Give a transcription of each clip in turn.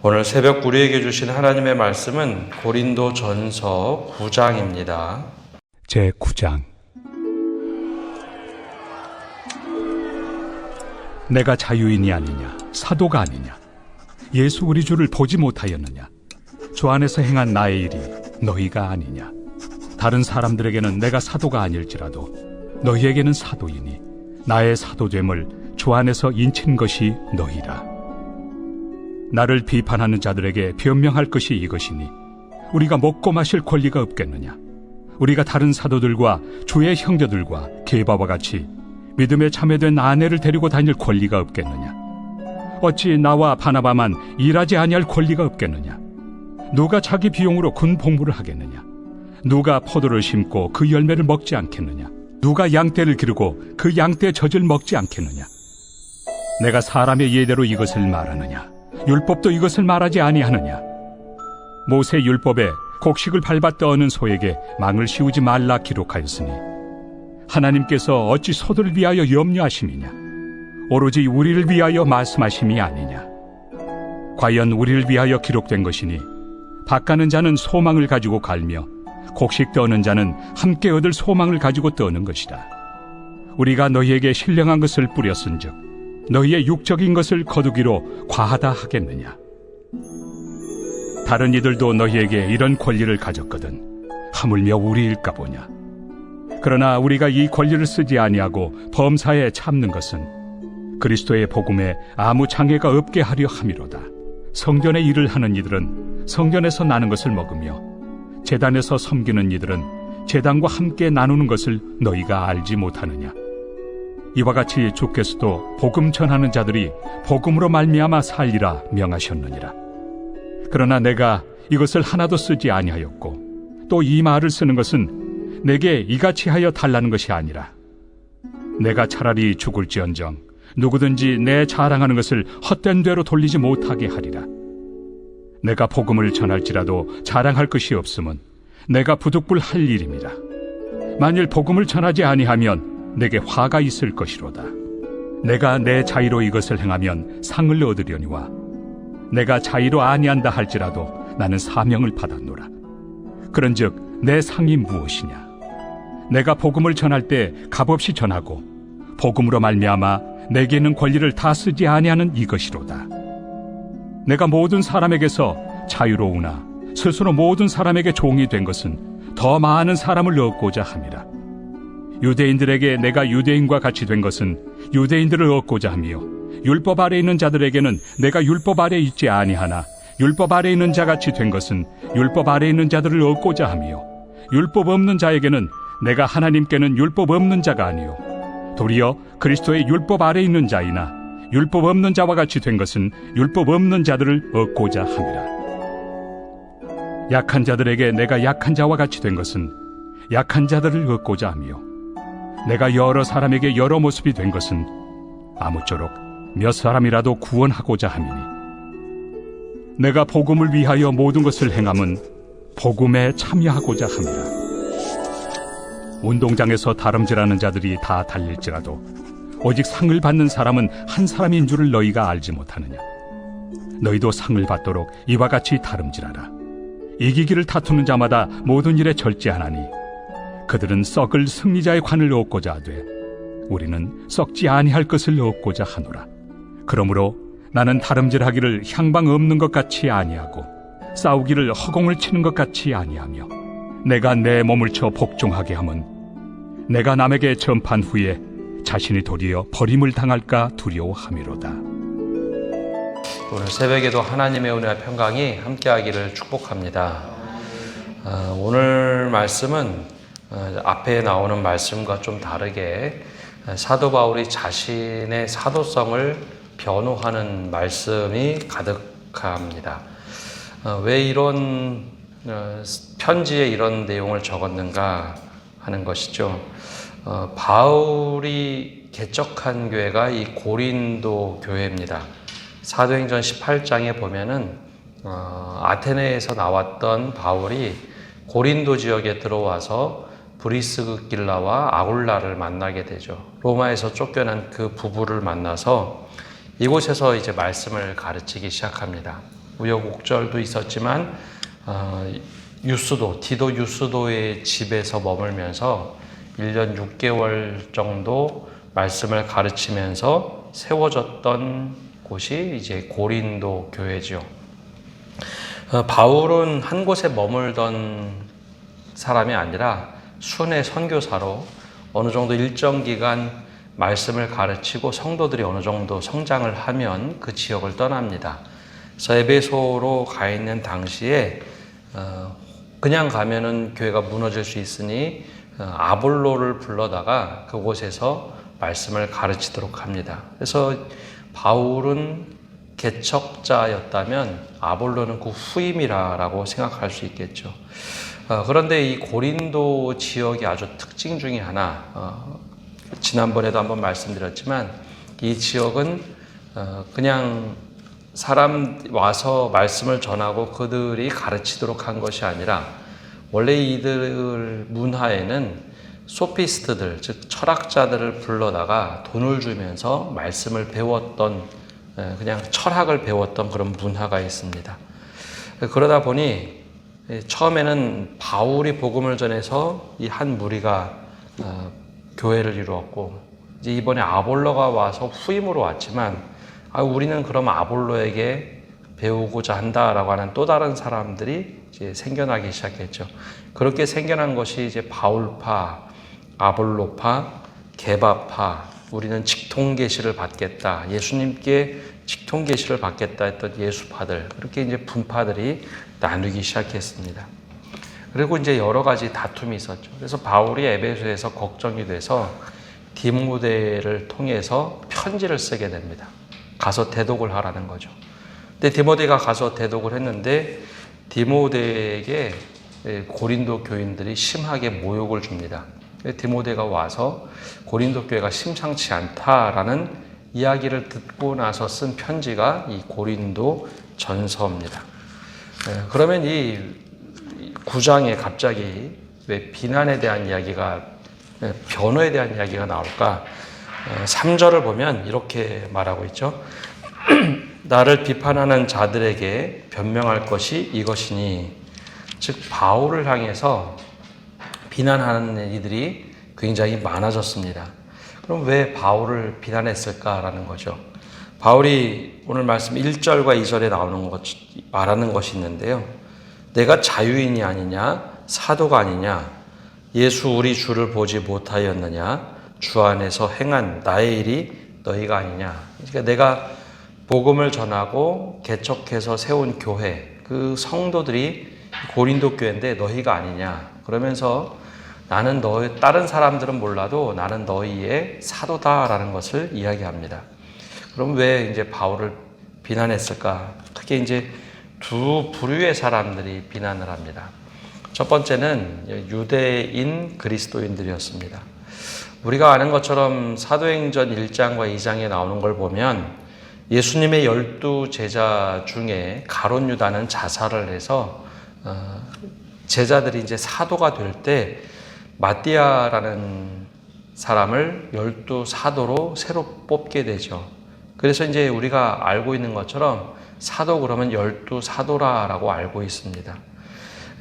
오늘 새벽 우리에게 주신 하나님의 말씀은 고린도전서 9장입니다. 제9장. 내가 자유인이 아니냐, 사도가 아니냐, 예수 우리 주를 보지 못하였느냐, 주 안에서 행한 나의 일이 너희가 아니냐. 다른 사람들에게는 내가 사도가 아닐지라도 너희에게는 사도이니 나의 사도됨을 주 안에서 인친 것이 너희라. 나를 비판하는 자들에게 변명할 것이 이것이니 우리가 먹고 마실 권리가 없겠느냐. 우리가 다른 사도들과 주의 형제들과 게바와 같이 믿음에 참여된 아내를 데리고 다닐 권리가 없겠느냐. 어찌 나와 바나바만 일하지 아니할 권리가 없겠느냐. 누가 자기 비용으로 군 복무를 하겠느냐. 누가 포도를 심고 그 열매를 먹지 않겠느냐. 누가 양떼를 기르고 그 양떼의 젖을 먹지 않겠느냐. 내가 사람의 예대로 이것을 말하느냐. 율법도 이것을 말하지 아니하느냐. 모세 율법에 곡식을 밟아 떠는 소에게 망을 씌우지 말라 기록하였으니 하나님께서 어찌 소들을 위하여 염려하심이냐. 오로지 우리를 위하여 말씀하심이 아니냐. 과연 우리를 위하여 기록된 것이니 밭가는 자는 소망을 가지고 갈며 곡식 떠는 자는 함께 얻을 소망을 가지고 떠는 것이다. 우리가 너희에게 신령한 것을 뿌렸은즉 너희의 육적인 것을 거두기로 과하다 하겠느냐. 다른 이들도 너희에게 이런 권리를 가졌거든 하물며 우리일까 보냐. 그러나 우리가 이 권리를 쓰지 아니하고 범사에 참는 것은 그리스도의 복음에 아무 장애가 없게 하려 함이로다. 성전의 일을 하는 이들은 성전에서 나는 것을 먹으며 제단에서 섬기는 이들은 제단과 함께 나누는 것을 너희가 알지 못하느냐. 이와 같이 주께서도 복음 전하는 자들이 복음으로 말미암아 살리라 명하셨느니라. 그러나 내가 이것을 하나도 쓰지 아니하였고 또 이 말을 쓰는 것은 내게 이같이 하여 달라는 것이 아니라 내가 차라리 죽을지언정 누구든지 내 자랑하는 것을 헛된 대로 돌리지 못하게 하리라. 내가 복음을 전할지라도 자랑할 것이 없음은 내가 부득불 할 일입니다. 만일 복음을 전하지 아니하면 내게 화가 있을 것이로다. 내가 내 자의로 이것을 행하면 상을 얻으려니와 내가 자의로 아니한다 할지라도 나는 사명을 받았노라. 그런즉 내 상이 무엇이냐. 내가 복음을 전할 때 값없이 전하고 복음으로 말미암아 내게 있는 권리를 다 쓰지 아니하는 이것이로다. 내가 모든 사람에게서 자유로우나 스스로 모든 사람에게 종이 된 것은 더 많은 사람을 얻고자 함이라. 유대인들에게 내가 유대인과 같이 된 것은 유대인들을 얻고자 하며 율법 아래 있는 자들에게는 내가 율법 아래 있지 아니하나 율법 아래 있는 자같이 된 것은 율법 아래 있는 자들을 얻고자 하며 율법 없는 자에게는 내가 하나님께는 율법 없는 자가 아니요 도리어 그리스도의 율법 아래 있는 자이나 율법 없는 자와 같이 된 것은 율법 없는 자들을 얻고자 함이라. 약한 자들에게 내가 약한 자와 같이 된 것은 약한 자들을 얻고자 하며 내가 여러 사람에게 여러 모습이 된 것은 아무쪼록 몇 사람이라도 구원하고자 함이니 내가 복음을 위하여 모든 것을 행함은 복음에 참여하고자 함이라. 운동장에서 다름질하는 자들이 다 달릴지라도 오직 상을 받는 사람은 한 사람인 줄을 너희가 알지 못하느냐. 너희도 상을 받도록 이와 같이 다름질하라. 이기기를 다투는 자마다 모든 일에 절제하나니 그들은 썩을 승리자의 관을 얻고자 하되 우리는 썩지 아니할 것을 얻고자 하노라. 그러므로 나는 다름질하기를 향방 없는 것 같이 아니하고 싸우기를 허공을 치는 것 같이 아니하며 내가 내 몸을 쳐 복종하게 함은 내가 남에게 전판 후에 자신이 도리어 버림을 당할까 두려워함이로다. 오늘 새벽에도 하나님의 은혜와 평강이 함께하기를 축복합니다. 오늘 말씀은 앞에 나오는 말씀과 좀 다르게 사도 바울이 자신의 사도성을 변호하는 말씀이 가득합니다. 왜 이런 편지에 이런 내용을 적었는가 하는 것이죠. 바울이 개척한 교회가 이 고린도 교회입니다. 사도행전 18장에 보면은 아테네에서 나왔던 바울이 고린도 지역에 들어와서 브리스길라와 아굴라를 만나게 되죠. 로마에서 쫓겨난 그 부부를 만나서 이곳에서 이제 말씀을 가르치기 시작합니다. 우여곡절도 있었지만 디도 유스도의 집에서 머물면서 1년 6개월 정도 말씀을 가르치면서 세워졌던 곳이 이제 고린도 교회죠. 바울은 한 곳에 머물던 사람이 아니라 순회 선교사로 어느 정도 일정 기간 말씀을 가르치고 성도들이 어느 정도 성장을 하면 그 지역을 떠납니다. 그래서 에베소로 가 있는 당시에 그냥 가면은 교회가 무너질 수 있으니 아볼로를 불러다가 그곳에서 말씀을 가르치도록 합니다. 그래서 바울은 개척자였다면 아볼로는 그 후임이라고 생각할 수 있겠죠. 그런데 이 고린도 지역의 아주 특징 중에 하나, 지난번에도 한번 말씀드렸지만 이 지역은 그냥 사람 와서 말씀을 전하고 그들이 가르치도록 한 것이 아니라 원래 이들 문화에는 소피스트들, 즉 철학자들을 불러다가 돈을 주면서 말씀을 배웠던, 그냥 철학을 배웠던 그런 문화가 있습니다. 그러다 보니 처음에는 바울이 복음을 전해서 이 한 무리가 교회를 이루었고, 이제 이번에 아볼로가 와서 후임으로 왔지만 우리는 그럼 아볼로에게 배우고자 한다라고 하는 또 다른 사람들이 이제 생겨나기 시작했죠. 그렇게 생겨난 것이 이제 바울파, 아볼로파, 게바파, 우리는 직통계시를 받겠다, 예수님께 직통계시를 받겠다 했던 예수파들, 그렇게 이제 분파들이 나누기 시작했습니다. 그리고 이제 여러 가지 다툼이 있었죠. 그래서 바울이 에베소에서 걱정이 돼서 디모데를 통해서 편지를 쓰게 됩니다. 가서 대독을 하라는 거죠. 근데 디모데가 가서 대독을 했는데 디모데에게 고린도 교인들이 심하게 모욕을 줍니다. 디모데가 와서 고린도 교회가 심상치 않다라는 이야기를 듣고 나서 쓴 편지가 이 고린도 전서입니다. 그러면 이 9장에 갑자기 왜 비난에 대한 이야기가, 변호에 대한 이야기가 나올까? 3절을 보면 이렇게 말하고 있죠. 나를 비판하는 자들에게 변명할 것이 이것이니, 즉 바울을 향해서 비난하는 이들이 굉장히 많아졌습니다. 그럼 왜 바울을 비난했을까라는 거죠. 바울이 오늘 말씀 1절과 2절에 말하는 것이 있는데요. 내가 자유인이 아니냐, 사도가 아니냐, 예수 우리 주를 보지 못하였느냐, 주 안에서 행한 나의 일이 너희가 아니냐. 그러니까 내가 복음을 전하고 개척해서 세운 교회, 그 성도들이 고린도 교회인데 너희가 아니냐. 그러면서 나는 다른 사람들은 몰라도 나는 너희의 사도다라는 것을 이야기합니다. 그럼 왜 이제 바울을 비난했을까? 크게 이제 두 부류의 사람들이 비난을 합니다. 첫 번째는 유대인 그리스도인들이었습니다. 우리가 아는 것처럼 사도행전 1장과 2장에 나오는 걸 보면 예수님의 12제자 중에 가룟 유다는 자살을 해서 제자들이 이제 사도가 될 때 마띠아라는 사람을 12사도로 새로 뽑게 되죠. 그래서 이제 우리가 알고 있는 것처럼 사도 그러면 12사도라고 알고 있습니다.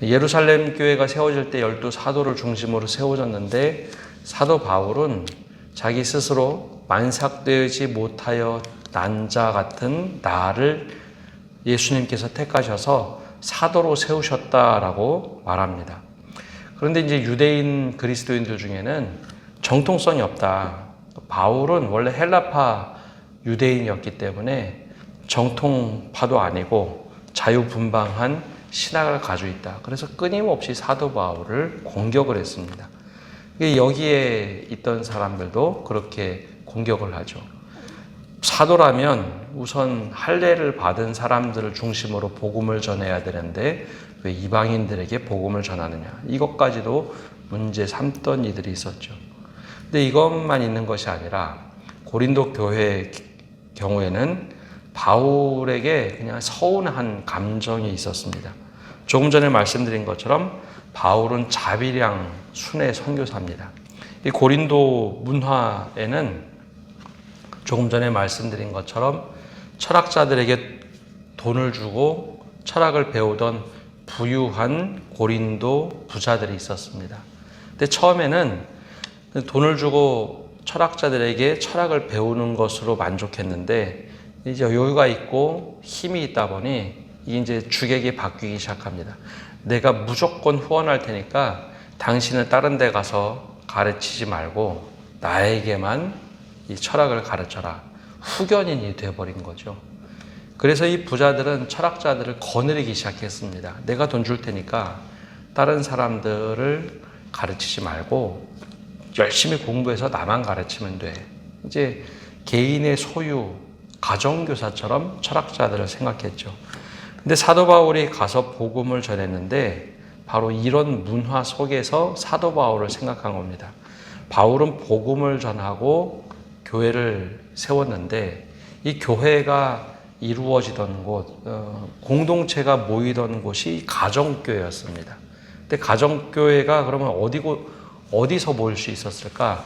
예루살렘 교회가 세워질 때 12사도를 중심으로 세워졌는데 사도 바울은 자기 스스로 만삭되지 못하여 난 자 같은 나를 예수님께서 택하셔서 사도로 세우셨다라고 말합니다. 그런데 이제 유대인 그리스도인들 중에는 정통성이 없다. 바울은 원래 헬라파 유대인이었기 때문에 정통파도 아니고 자유분방한 신학을 가지고 있다. 그래서 끊임없이 사도 바울을 공격을 했습니다. 여기에 있던 사람들도 그렇게 공격을 하죠. 사도라면 우선 할례를 받은 사람들을 중심으로 복음을 전해야 되는데 왜 이방인들에게 복음을 전하느냐. 이것까지도 문제 삼던 이들이 있었죠. 근데 이것만 있는 것이 아니라 고린도 교회의 경우에는 바울에게 그냥 서운한 감정이 있었습니다. 조금 전에 말씀드린 것처럼 바울은 자비량 순회 선교사입니다. 이 고린도 문화에는 조금 전에 말씀드린 것처럼 철학자들에게 돈을 주고 철학을 배우던 부유한 고린도 부자들이 있었습니다. 근데 처음에는 돈을 주고 철학자들에게 철학을 배우는 것으로 만족했는데 이제 여유가 있고 힘이 있다 보니 이게 이제 주객이 바뀌기 시작합니다. 내가 무조건 후원할 테니까 당신은 다른 데 가서 가르치지 말고 나에게만 이 철학을 가르쳐라. 후견인이 되어버린 거죠. 그래서 이 부자들은 철학자들을 거느리기 시작했습니다. 내가 돈 줄 테니까 다른 사람들을 가르치지 말고 열심히 공부해서 나만 가르치면 돼. 이제 개인의 소유, 가정교사처럼 철학자들을 생각했죠. 근데 사도 바울이 가서 복음을 전했는데 바로 이런 문화 속에서 사도 바울을 생각한 겁니다. 바울은 복음을 전하고 교회를 세웠는데 이 교회가 이루어지던 곳, 공동체가 모이던 곳이 가정교회였습니다. 근데 가정교회가 그러면 어디서 모일 수 있었을까?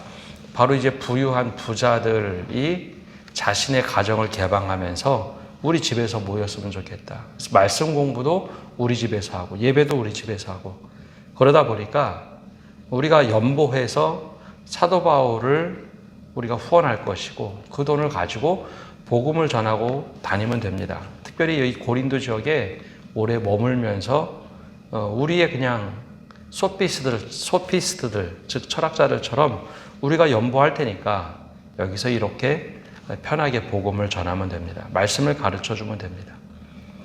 바로 이제 부유한 부자들이 자신의 가정을 개방하면서 우리 집에서 모였으면 좋겠다. 그래서 말씀 공부도 우리 집에서 하고 예배도 우리 집에서 하고 그러다 보니까 우리가 연보해서 사도 바울을 우리가 후원할 것이고 그 돈을 가지고 복음을 전하고 다니면 됩니다. 특별히 이 고린도 지역에 오래 머물면서 우리의 그냥 소피스트들, 즉 철학자들처럼 우리가 연보할 테니까 여기서 이렇게 편하게 복음을 전하면 됩니다. 말씀을 가르쳐주면 됩니다.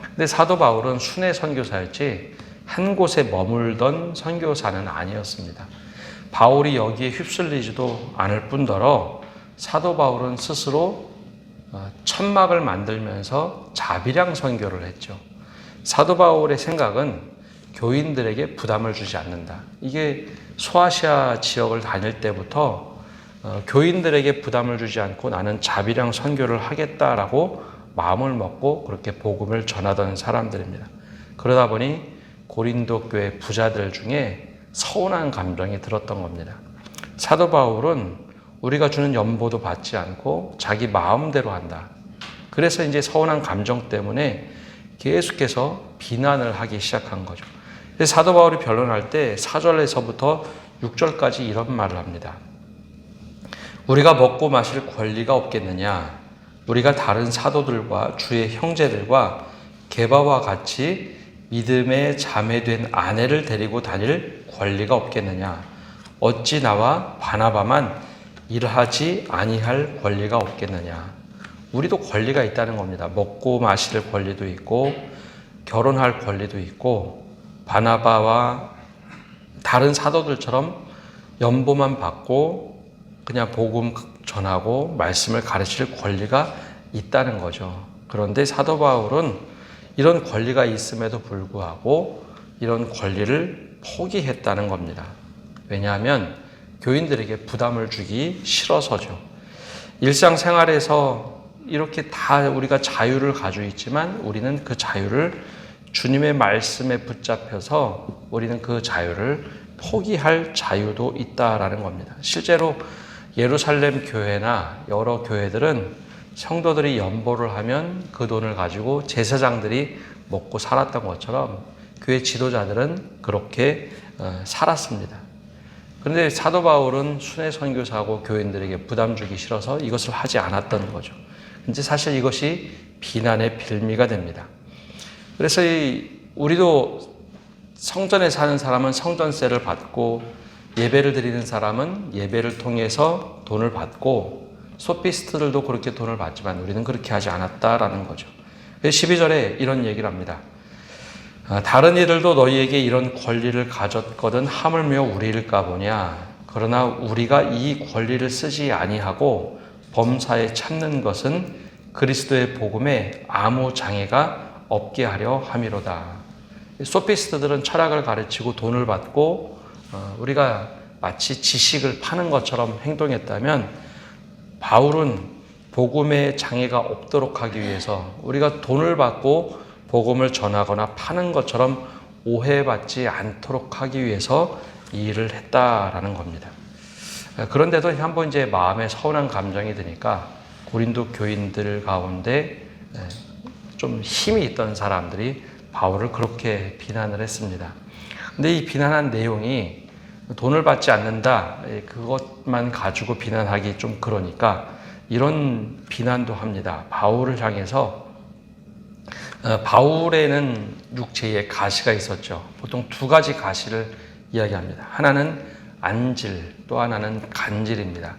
근데 사도 바울은 순회 선교사였지 한 곳에 머물던 선교사는 아니었습니다. 바울이 여기에 휩쓸리지도 않을 뿐더러 사도 바울은 스스로 천막을 만들면서 자비량 선교를 했죠. 사도 바울의 생각은 교인들에게 부담을 주지 않는다. 이게 소아시아 지역을 다닐 때부터 교인들에게 부담을 주지 않고 나는 자비량 선교를 하겠다라고 마음을 먹고 그렇게 복음을 전하던 사람들입니다. 그러다 보니 고린도 교회 부자들 중에 서운한 감정이 들었던 겁니다. 사도 바울은 우리가 주는 연보도 받지 않고 자기 마음대로 한다. 그래서 이제 서운한 감정 때문에 계속해서 비난을 하기 시작한 거죠. 사도 바울이 변론할 때 4절에서부터 6절까지 이런 말을 합니다. 우리가 먹고 마실 권리가 없겠느냐? 우리가 다른 사도들과 주의 형제들과 게바와 같이 믿음에 자매된 아내를 데리고 다닐 권리가 없겠느냐? 어찌 나와 바나바만 일하지 아니할 권리가 없겠느냐? 우리도 권리가 있다는 겁니다. 먹고 마실 권리도 있고 결혼할 권리도 있고 바나바와 다른 사도들처럼 연보만 받고 그냥 복음 전하고 말씀을 가르칠 권리가 있다는 거죠. 그런데 사도 바울은 이런 권리가 있음에도 불구하고 이런 권리를 포기했다는 겁니다. 왜냐하면 교인들에게 부담을 주기 싫어서죠. 일상생활에서 이렇게 다 우리가 자유를 가지고 있지만 우리는 그 자유를 주님의 말씀에 붙잡혀서 우리는 그 자유를 포기할 자유도 있다라는 겁니다. 실제로 예루살렘 교회나 여러 교회들은 성도들이 연보를 하면 그 돈을 가지고 제사장들이 먹고 살았던 것처럼 교회 지도자들은 그렇게 살았습니다. 그런데 사도 바울은 순회 선교사고 교인들에게 부담 주기 싫어서 이것을 하지 않았던 거죠. 근데 사실 이것이 비난의 빌미가 됩니다. 그래서 우리도 성전에 사는 사람은 성전세를 받고 예배를 드리는 사람은 예배를 통해서 돈을 받고 소피스트들도 그렇게 돈을 받지만 우리는 그렇게 하지 않았다라는 거죠. 12절에 이런 얘기를 합니다. 다른 이들도 너희에게 이런 권리를 가졌거든 하물며 우리일까 보냐. 그러나 우리가 이 권리를 쓰지 아니하고 범사에 참는 것은 그리스도의 복음에 아무 장애가 없게 하려 함이로다. 소피스트들은 철학을 가르치고 돈을 받고 우리가 마치 지식을 파는 것처럼 행동했다면 바울은 복음에 장애가 없도록 하기 위해서 우리가 돈을 받고 복음을 전하거나 파는 것처럼 오해받지 않도록 하기 위해서 이 일을 했다라는 겁니다. 그런데도 한번 이제 마음에 서운한 감정이 드니까 고린도 교인들 가운데 좀 힘이 있던 사람들이 바울을 그렇게 비난을 했습니다. 근데 이 비난한 내용이 돈을 받지 않는다, 그것만 가지고 비난하기 좀 그러니까 이런 비난도 합니다. 바울을 향해서 바울에는 육체에 가시가 있었죠. 보통 두 가지 가시를 이야기합니다. 하나는 안질, 또 하나는 간질입니다.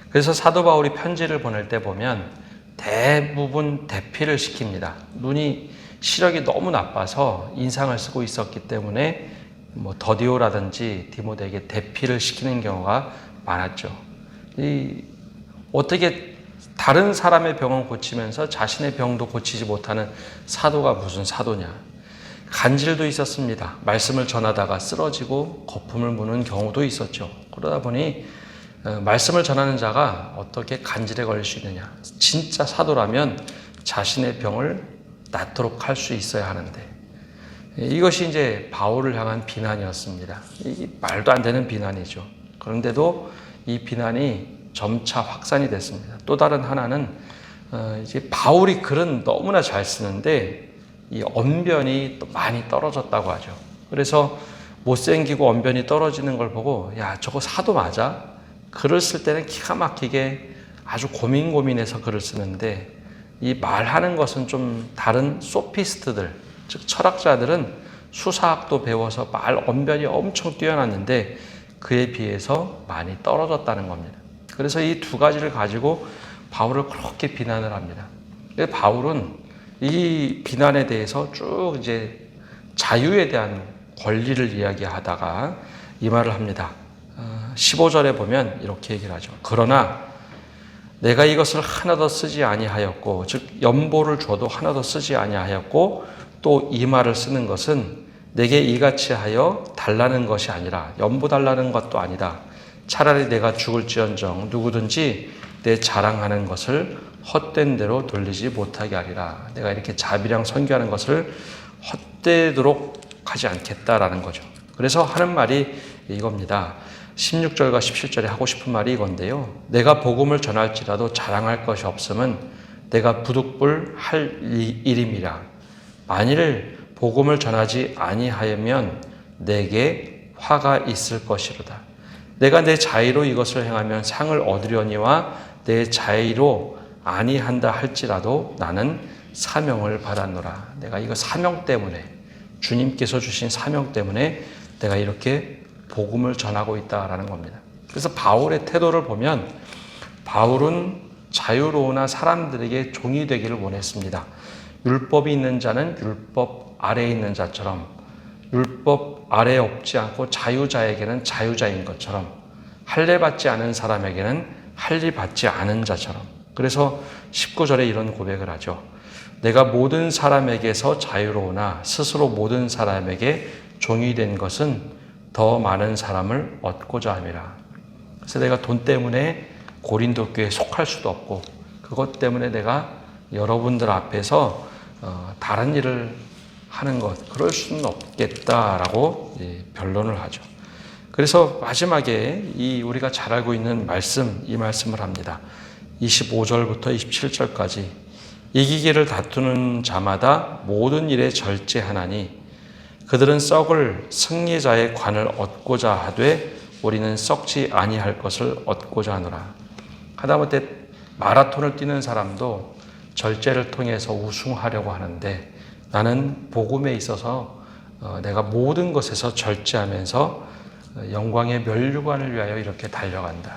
그래서 사도 바울이 편지를 보낼 때 보면 대부분 대피를 시킵니다. 눈이 시력이 너무 나빠서 인상을 쓰고 있었기 때문에 더디오라든지 디모데에게 대피를 시키는 경우가 많았죠. 어떻게 다른 사람의 병은 고치면서 자신의 병도 고치지 못하는 사도가 무슨 사도냐. 간질도 있었습니다. 말씀을 전하다가 쓰러지고 거품을 무는 경우도 있었죠. 그러다 보니 말씀을 전하는 자가 어떻게 간질에 걸릴 수 있느냐. 진짜 사도라면 자신의 병을 낫도록 할 수 있어야 하는데 이것이 이제 바울을 향한 비난이었습니다. 이 말도 안 되는 비난이죠. 그런데도 이 비난이 점차 확산이 됐습니다. 또 다른 하나는 이제 바울이 글은 너무나 잘 쓰는데 이 언변이 또 많이 떨어졌다고 하죠. 그래서 못생기고 언변이 떨어지는 걸 보고 야, 저거 사도 맞아? 글을 쓸 때는 기가 막히게 아주 고민해서 글을 쓰는데 이 말하는 것은 좀 다른 소피스트들, 즉 철학자들은 수사학도 배워서 말 언변이 엄청 뛰어났는데 그에 비해서 많이 떨어졌다는 겁니다. 그래서 이 두 가지를 가지고 바울을 그렇게 비난을 합니다. 바울은 이 비난에 대해서 쭉 이제 자유에 대한 권리를 이야기하다가 이 말을 합니다. 15절에 보면 이렇게 얘기를 하죠. 그러나 내가 이것을 하나도 쓰지 아니하였고, 즉 연보를 줘도 하나도 쓰지 아니하였고, 또 이 말을 쓰는 것은 내게 이같이 하여 달라는 것이 아니라 연보 달라는 것도 아니다. 차라리 내가 죽을지언정 누구든지 내 자랑하는 것을 헛된 대로 돌리지 못하게 하리라. 내가 이렇게 자비랑 선교하는 것을 헛되도록 하지 않겠다라는 거죠. 그래서 하는 말이 이겁니다. 16절과 17절에 하고 싶은 말이 이건데요. 내가 복음을 전할지라도 자랑할 것이 없음은 내가 부득불 할 일임이라. 만일 복음을 전하지 아니하면 내게 화가 있을 것이로다. 내가 내 자의로 이것을 행하면 상을 얻으려니와 내 자의로 아니한다 할지라도 나는 사명을 받았노라. 내가 이거 사명 때문에, 주님께서 주신 사명 때문에 내가 이렇게 복음을 전하고 있다라는 겁니다. 그래서 바울의 태도를 보면 바울은 자유로우나 사람들에게 종이 되기를 원했습니다. 율법이 있는 자는 율법 아래에 있는 자처럼, 율법 아래에 없지 않고 자유자에게는 자유자인 것처럼, 할례 받지 않은 사람에게는 할례 받지 않은 자처럼. 그래서 19절에 이런 고백을 하죠. 내가 모든 사람에게서 자유로우나 스스로 모든 사람에게 종이 된 것은 더 많은 사람을 얻고자 함이라. 그래서 내가 돈 때문에 고린도 교회에 속할 수도 없고, 그것 때문에 내가 여러분들 앞에서 다른 일을 하는 것, 그럴 수는 없겠다라고 변론을 하죠. 그래서 마지막에 우리가 잘 알고 있는 말씀, 이 말씀을 합니다. 25절부터 27절까지 이기기를 다투는 자마다 모든 일에 절제하나니 그들은 썩을 승리자의 관을 얻고자 하되 우리는 썩지 아니할 것을 얻고자 하노라. 하다못해 마라톤을 뛰는 사람도 절제를 통해서 우승하려고 하는데 나는 복음에 있어서 내가 모든 것에서 절제하면서 영광의 면류관을 위하여 이렇게 달려간다.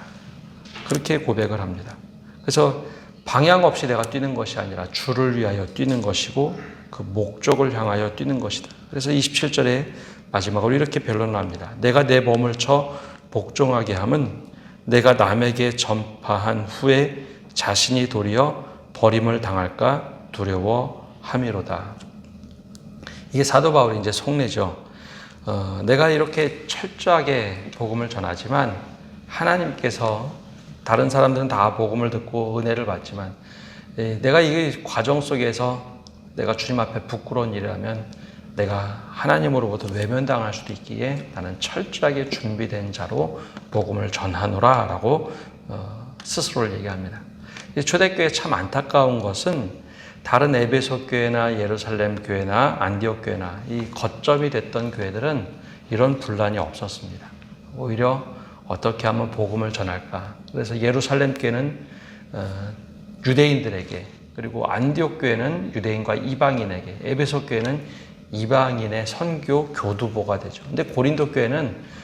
그렇게 고백을 합니다. 그래서 방향 없이 내가 뛰는 것이 아니라 주를 위하여 뛰는 것이고 그 목적을 향하여 뛰는 것이다. 그래서 27절에 마지막으로 이렇게 변론을 합니다. 내가 내 몸을 쳐 복종하게 함은 내가 남에게 전파한 후에 자신이 도리어 버림을 당할까 두려워함이로다. 이게 사도 바울의 이제 속내죠. 내가 이렇게 철저하게 복음을 전하지만 하나님께서, 다른 사람들은 다 복음을 듣고 은혜를 받지만 내가 이 과정 속에서 내가 주님 앞에 부끄러운 일이라면 내가 하나님으로부터 외면당할 수도 있기에 나는 철저하게 준비된 자로 복음을 전하노라 라고 스스로를 얘기합니다. 초대교회 참 안타까운 것은 다른 에베소 교회나 예루살렘 교회나 안디옥 교회나 이 거점이 됐던 교회들은 이런 분란이 없었습니다. 오히려 어떻게 하면 복음을 전할까? 그래서 예루살렘 교회는 유대인들에게, 그리고 안디옥 교회는 유대인과 이방인에게, 에베소 교회는 이방인의 선교 교두보가 되죠. 근데 고린도 교회는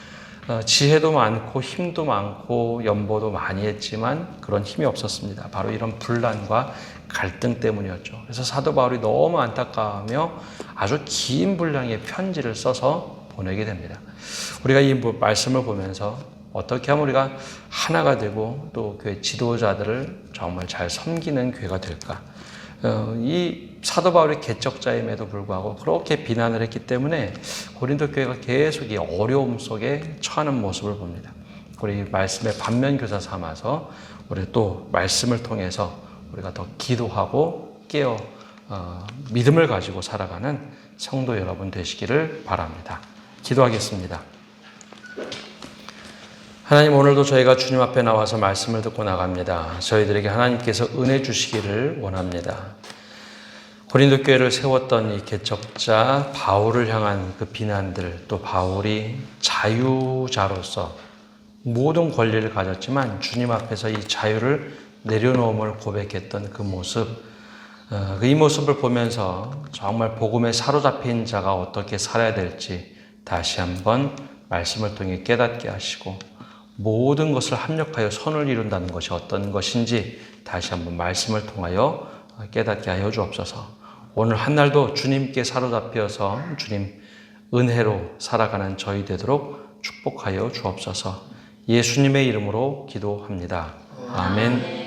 지혜도 많고 힘도 많고 연보도 많이 했지만 그런 힘이 없었습니다. 바로 이런 분란과 갈등 때문이었죠. 그래서 사도 바울이 너무 안타까워하며 아주 긴 분량의 편지를 써서 보내게 됩니다. 우리가 이 말씀을 보면서 어떻게 하면 우리가 하나가 되고 또 교회 지도자들을 정말 잘 섬기는 교회가 될까? 이 사도 바울이 개척자임에도 불구하고 그렇게 비난을 했기 때문에 고린도 교회가 계속 이 어려움 속에 처하는 모습을 봅니다. 우리 말씀의 반면교사 삼아서 우리 또 말씀을 통해서 우리가 더 기도하고 깨어 믿음을 가지고 살아가는 성도 여러분 되시기를 바랍니다. 기도하겠습니다. 하나님, 오늘도 저희가 주님 앞에 나와서 말씀을 듣고 나갑니다. 저희들에게 하나님께서 은혜 주시기를 원합니다. 고린도 교회를 세웠던 이 개척자 바울을 향한 그 비난들, 또 바울이 자유자로서 모든 권리를 가졌지만 주님 앞에서 이 자유를 내려놓음을 고백했던 그 모습, 이 모습을 보면서 정말 복음에 사로잡힌 자가 어떻게 살아야 될지 다시 한번 말씀을 통해 깨닫게 하시고, 모든 것을 합력하여 선을 이룬다는 것이 어떤 것인지 다시 한번 말씀을 통하여 깨닫게 하여 주옵소서. 오늘 한 날도 주님께 사로잡혀서 주님 은혜로 살아가는 저희 되도록 축복하여 주옵소서. 예수님의 이름으로 기도합니다. 아멘.